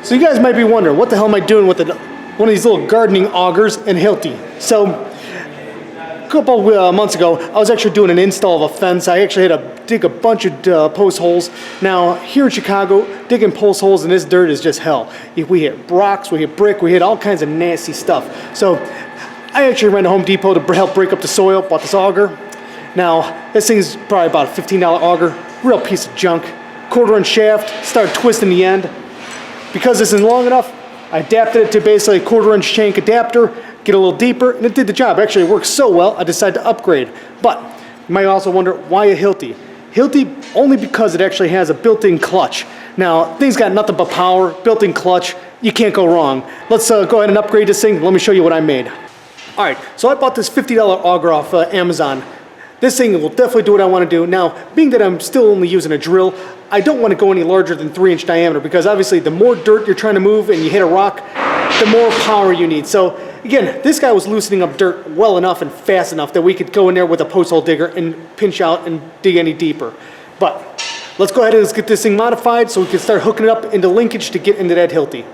So you guys might be wondering, what the hell am I doing with one of these little gardening augers and Hilti? So a couple months ago, I was actually doing an install of a fence. I actually had to dig a bunch of post holes. Now, here in Chicago, digging post holes in this dirt is just hell. We hit rocks, we hit brick, we hit all kinds of nasty stuff. So I actually ran to Home Depot to help break up the soil, bought this auger. Now, this thing's probably about a $15 auger, real piece of junk. 1/4-inch shaft, started twisting the end. Because this isn't long enough, I adapted it to basically a 1/4-inch shank adapter, get a little deeper, and it did the job. Actually, it works so well, I decided to upgrade. But you might also wonder, why a Hilti? Hilti only because it actually has a built-in clutch. Now, thing's got nothing but power, built-in clutch, you can't go wrong. Let's go ahead and upgrade this thing. Let me show you what I made. All right, so I bought this $50 auger off Amazon. This thing will definitely do what I want to do. Now, being that I'm still only using a drill, I don't want to go any larger than 3-inch diameter because obviously the more dirt you're trying to move and you hit a rock, the more power you need. So again, this guy was loosening up dirt well enough and fast enough that we could go in there with a post hole digger and pinch out and dig any deeper. But let's go ahead and let's get this thing modified so we can start hooking it up into linkage to get into that Hilti.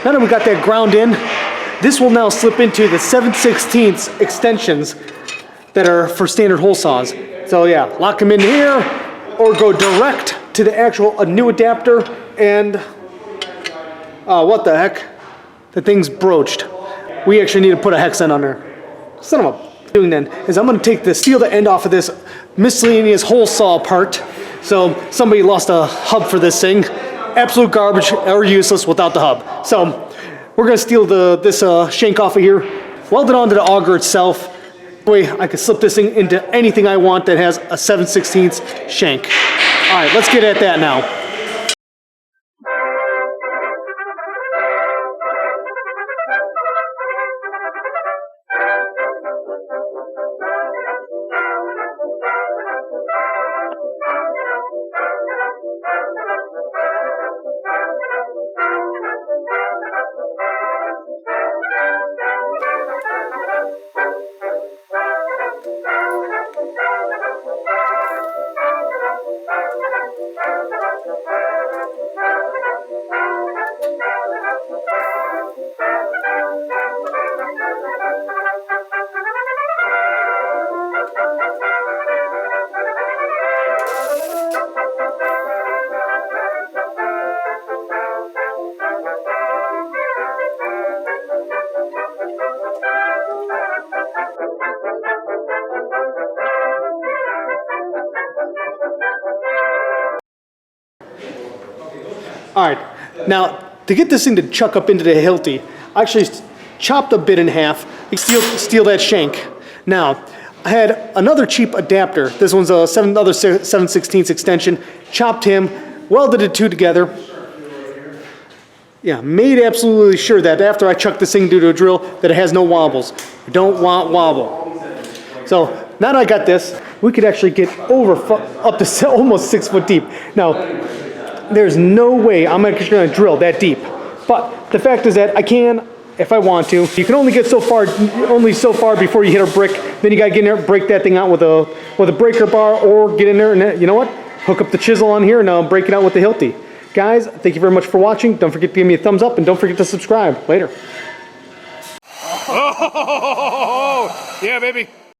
Now that we got that ground in, this will now slip into the 7/16 extensions that are for standard hole saws. So yeah, lock them in here or go direct to the actual new adapter and what the heck? The thing's broached. We actually need to put a hex in on there. Son of a doing then is I'm gonna steal the end off of this miscellaneous hole saw part. So somebody lost a hub for this thing. Absolute garbage or useless without the hub. So we're gonna steal this shank off of here, weld it onto the auger itself. That way I can slip this thing into anything I want that has a 7/16 shank. All right, let's get at that now. All right, now to get this thing to chuck up into the Hilti, I actually chopped a bit in half, steal that shank. Now, I had another cheap adapter. This one's another 7/16 extension. Chopped him, welded the two together. Yeah, made absolutely sure that after I chuck this thing to a drill that it has no wobbles. You don't want wobble. So now that I got this, we could actually get up to almost 6 foot deep. Now, there's no way I'm actually going to drill that deep. But the fact is that I can, if I want to. You can only get so far before you hit a brick. Then you got to get in there, break that thing out with a breaker bar, or get in there and, you know what? Hook up the chisel on here and break it out with the Hilti. Guys, thank you very much for watching. Don't forget to give me a thumbs up and don't forget to subscribe. Later. Oh, yeah, baby.